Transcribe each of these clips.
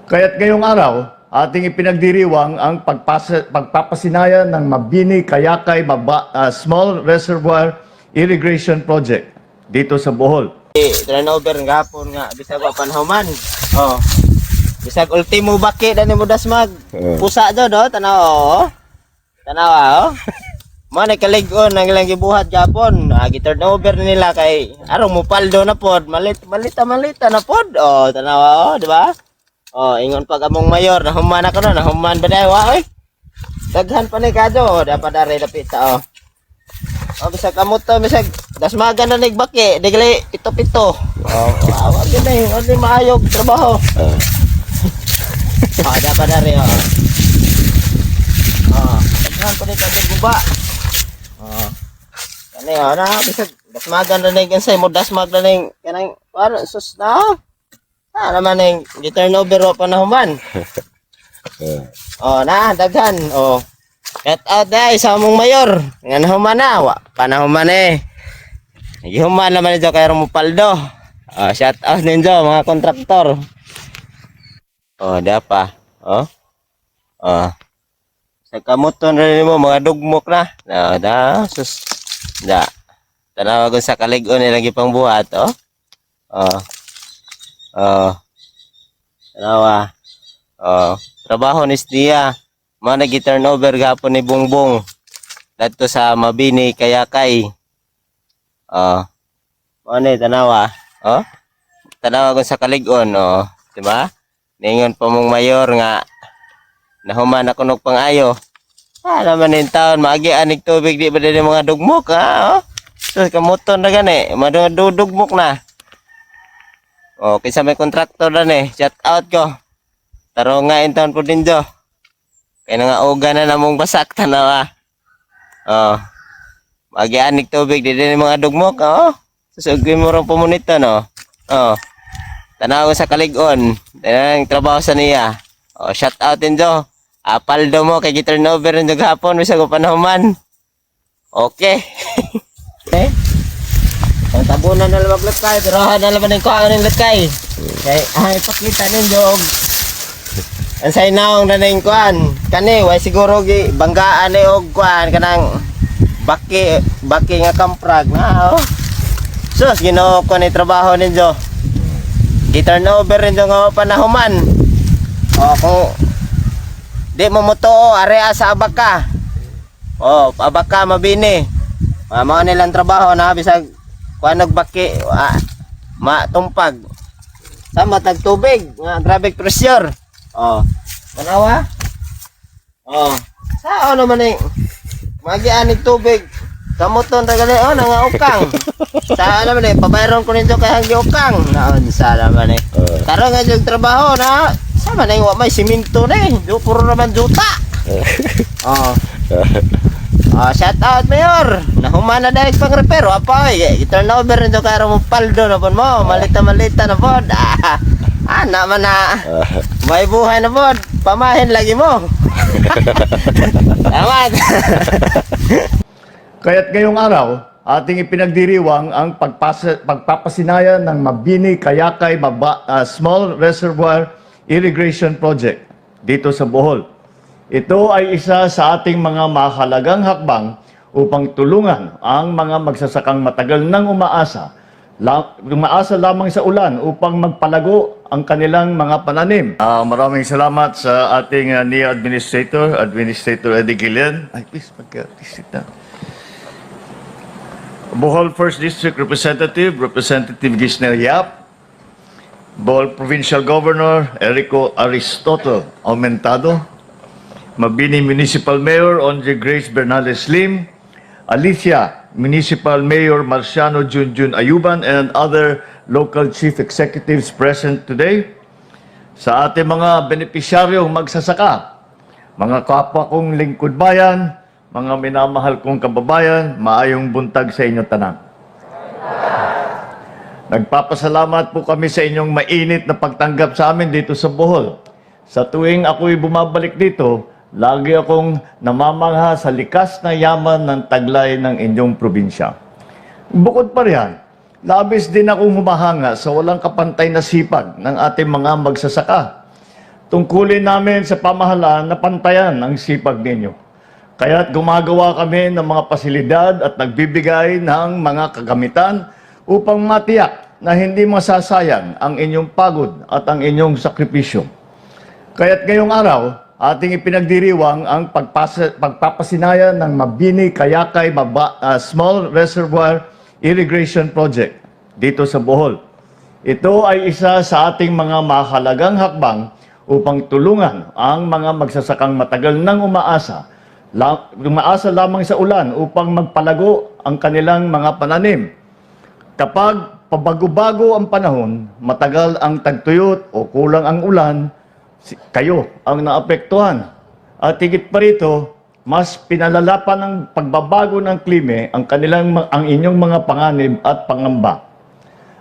Kaya't ngayong araw, ating ipinagdiriwang ang pagpapasinayan ng Mabini Kayakay Small Reservoir Irrigation Project dito sa Bohol. Turnover nga hapon nga bisag wa panhuman. Oh. Bisag ultimo baki dani mo dasmag. Pusa do no tanaw oh. Tanawa oh. Mo na kalig-on ang ilang gibuhat gapon. Gi-turnover nila kay arong mupaldo na pod. Malita na pod. Oh, tanawa oh, di ba? Oh, ingon pag among mayor nahuman ako no, nahuman ba daw oy. Daghan pa ni kado, dapat dare dapit ta oh. Oh, bisag kamot to, bisag dasmagan na nagbaki, digali pito-pito. Oh, awa gani, ano maayog trabaho. Ah, dapat dare oh. Ah, daghan pa ni kado guba. Oh. Kani oh na, bisag dasmagan na ning say mo dasmag na ning kanang para sus na. Ah, naman ning gi-turnover pa na human. Oh, na daghan oh. Shout out dai sa among mayor. Nga nahuman na, wa panahuman eh. Gihuman naman ito kay Romupaldo. Oh, shout out ninyo mga kontraktor. Oh, da pa. Oh. Oh. Sa kamuton rin mo mga dugmok na. Da, sus. Da. Tanaw ko sa kalig-on nilang gipang buhat, oh. Oh. Oh. Tanawa. Oh, trabaho ni Stia. Mga nag-turnover gapon ni Bongbong dito sa Mabini Kayakay. Oh. Ano tanawa? Oh. Tanawa ko sa kalig-on, oh, di ba? Ningon pa mong mayor nga nahuman ako nog pangayo. Naman in taon maagi anig tubig di ba din mga dugmok ha? Oh. So kamuton na gani, madudugmok na. Oh, kinsa may kontraktor na ni, shout out ko. Taro nga in taon po din do. Kaya nga uga na namong basak tanawa. Oh. Magianig tubig di din mga dugmok, oh. Susugin mo ron pumunito no. Oh. Tanaw sa kalig-on. Tanang trabaho sa niya. Oh, shout out din do. Apaldo mo kay gi-turnover ng gahapon bisag panahuman. Okay. Eh. Ang tabunan na lang maglakay, pero na naman ng kuha ng lakay. Kay ay pakita ninyo ang say naong naning kuan kani way siguro gi banggaan ni og kuan kanang baki nga kamprag na oh. Sus Ginoo ko ni trabaho ninyo. Gi-turnover ninyo nga panahuman. Oh, kung di mo moto area sa Abaka. Oh, Abaka Mabini. Mao nilang trabaho na bisag kuan og baki matumpag. Sama tag tubig nga grabe pressure. Oh, manawa? Oh, sao naman eh? Magianig tubig. Kamuton tagali oh nangaukang. Sao naman eh? Pabayron ko nito kay hanggi ukang. Naon sa naman eh. Taro nga yung trabaho na. Sama na yung may simento na eh. Puro naman juta. Oh. Oh, shout out mayor. Nahuman na dahil pang repair. Apa eh? I-turnover nito kay Romupaldo na po mo. Malita na po. Naman na. May buhay na po. Pamahin lagi mo. Salamat. Kaya't ngayong araw, ating ipinagdiriwang ang pagpapasinayan ng Mabini Kayakay Small Reservoir Irrigation Project dito sa Bohol. Ito ay isa sa ating mga mahalagang hakbang upang tulungan ang mga magsasakang matagal nang umaasa lamang sa ulan upang magpalago ang kanilang mga pananim. Maraming salamat sa ating NIA Administrator Eddie Gillian. Ay, please, mag-sit na. Bohol 1st District Representative Gisner Yap. Bohol Provincial Governor Erico Aristotle Aumentado. Mabini Municipal Mayor Andre Grace Bernales Lim. Alicia Municipal Mayor Marciano Junjun Ayuban and other local chief executives present today. Sa ating mga benepisyaryong magsasaka, mga kapwa kong lingkod bayan, mga minamahal kong kababayan, maayong buntag sa inyong tanan. Nagpapasalamat po kami sa inyong mainit na pagtanggap sa amin dito sa Bohol. Sa tuwing ako'y bumabalik dito, lagi akong namamangha sa likas na yaman ng taglay ng inyong probinsya. Bukod pa riyan, labis din akong humahanga sa walang kapantay na sipag ng ating mga magsasaka. Tungkulin namin sa pamahalaan na pantayan ang sipag ninyo. Kaya't gumagawa kami ng mga pasilidad at nagbibigay ng mga kagamitan upang matiyak na hindi masasayang ang inyong pagod at ang inyong sakripisyo. Kaya't ngayong araw, ating ipinagdiriwang ang pagpapasinaya ng Mabini Kayakay Small Reservoir Irrigation Project dito sa Bohol. Ito ay isa sa ating mga mahalagang hakbang upang tulungan ang mga magsasakang matagal nang umaasa lamang sa ulan upang magpalago ang kanilang mga pananim. Kapag pabago-bago ang panahon, matagal ang tagtuyot o kulang ang ulan, kayo ang naapektuhan. At higit pa rito, mas pinalala pa ng pagbabago ng klima ang inyong mga panganib at pangamba.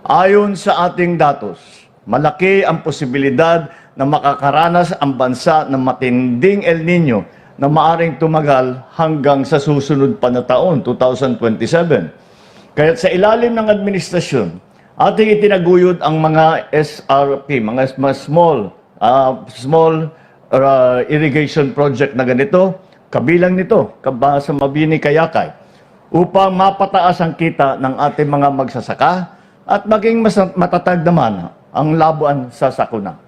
Ayon sa ating datos, malaki ang posibilidad na makakaranas ang bansa ng matinding El Nino na maaring tumagal hanggang sa susunod pa na taon, 2027. Kaya sa ilalim ng administrasyon, ating itinaguyod ang mga SRP, mga small irrigation project na ganito, kabilang nito, sa Mabini Kayakay, upang mapataas ang kita ng ating mga magsasaka at maging mas matatag naman ang laban sa sakuna.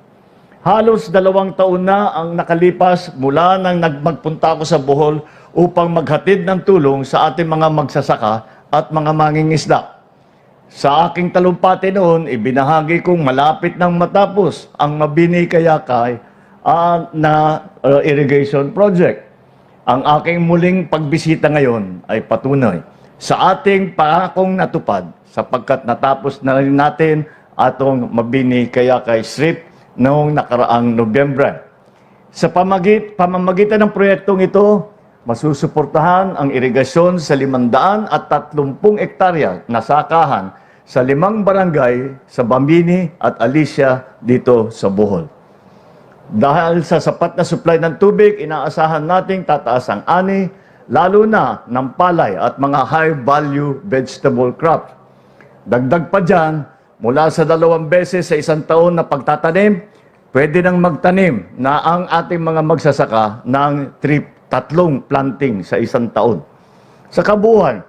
Halos 2 taon na ang nakalipas mula nang magpunta ako sa Bohol upang maghatid ng tulong sa ating mga magsasaka at mga mangingisda. Sa aking talumpati noon, ibinahagi kong malapit nang matapos ang Mabini Kayakay irrigation project. Ang aking muling pagbisita ngayon ay patunay sa ating pangakong natupad sapagkat natapos na rin natin atong Mabini Kayakay Strip noong nakaraang Nobyembre. Sa pamamagitan ng proyektong ito, masusuportahan ang irigasyon sa 530 hektarya na sakahan sa 5 barangay sa Bambini at Alicia dito sa Bohol. Dahil sa sapat na supply ng tubig, inaasahan nating tataas ang ani, lalo na ng palay at mga high-value vegetable crops. Dagdag pa dyan, mula sa 2 beses sa 1 taon na pagtatanim, pwede nang magtanim na ang ating mga magsasaka ng 3 planting sa 1 taon. Sa kabuuan,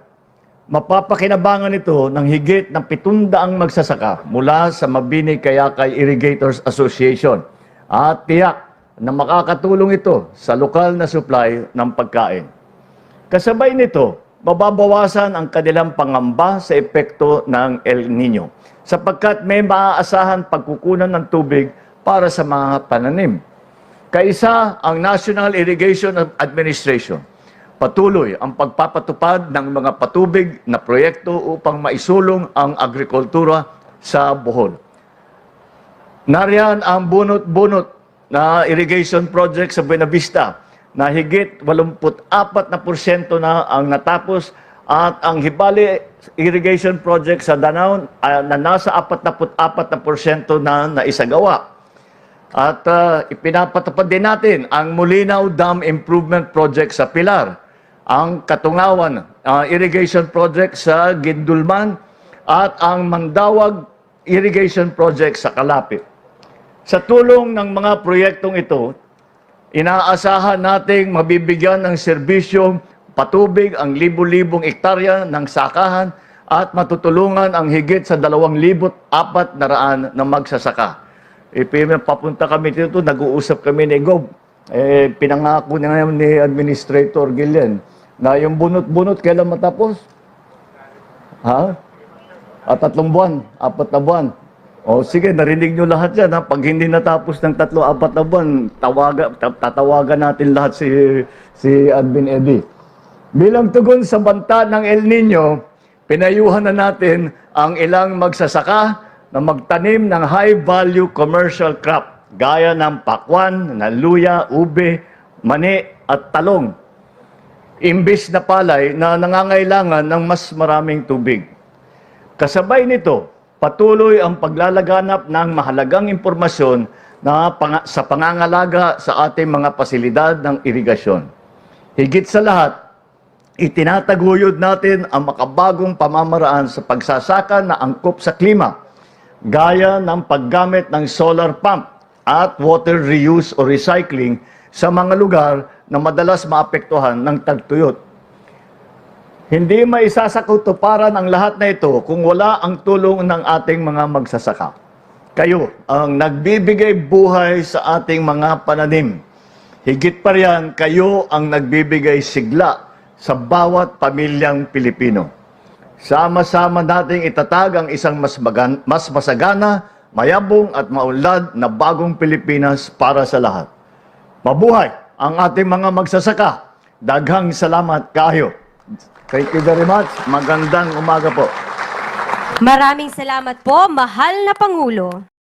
mapapakinabangan ito ng higit ng 700 magsasaka mula sa Mabini Kayakay Irrigators Association at tiyak na makakatulong ito sa lokal na supply ng pagkain. Kasabay nito, mababawasan ang kanilang pangamba sa epekto ng El Nino sapagkat may maaasahan pagkukunan ng tubig para sa mga pananim. Kaisa ang National Irrigation Administration. Patuloy ang pagpapatupad ng mga patubig na proyekto upang maisulong ang agrikultura sa Bohol. Nariyan ang bunot-bunot na irrigation project sa Buena Vista na higit 84% na ang natapos at ang Hibali irrigation project sa Danao na nasa 44% na naisagawa. At ipinapatupad din natin ang Mulinaw Dam Improvement Project sa Pilar, ang Katungawan Irrigation Project sa Gindulman, at ang Mandawag Irrigation Project sa Kalapit. Sa tulong ng mga proyektong ito, inaasahan nating mabibigyan ng serbisyong patubig ang libu-libong hektarya ng sakahan at matutulungan ang higit sa 2,400 na magsasaka. Papunta kami dito, nag-uusap kami ni Gob. Pinangako niya ngayon ni Administrator Gillian na yung bunot-bunot kailan matapos? Ha? At 3 buwan, 4 na buwan. O sige, narinig nyo lahat yan. Ha? Pag hindi natapos ng 3-4 na buwan, tatawagan natin lahat si Admin Eddie. Bilang tugon sa banta ng El Nino, pinayuhan na natin ang ilang magsasaka na magtanim ng high-value commercial crop gaya ng pakwan, na luya, ube, mani at talong. Imbis na palay na nangangailangan ng mas maraming tubig. Kasabay nito, patuloy ang paglalaganap ng mahalagang impormasyon sa pangangalaga sa ating mga pasilidad ng irigasyon. Higit sa lahat, itinataguyod natin ang makabagong pamamaraan sa pagsasaka na angkop sa klima, gaya ng paggamit ng solar pump at water reuse o recycling sa mga lugar na madalas maapektuhan ng tagtuyot. Hindi maisasakutuparan ang lahat na ito kung wala ang tulong ng ating mga magsasaka. Kayo ang nagbibigay buhay sa ating mga pananim. Higit pa riyan, kayo ang nagbibigay sigla sa bawat pamilyang Pilipino. Sama-sama nating itatag ang isang mas masagana, mayabong at maunlad na bagong Pilipinas para sa lahat. Mabuhay ang ating mga magsasaka. Daghang salamat kayo. Thank you very much. Magandang umaga po. Maraming salamat po, mahal na Pangulo.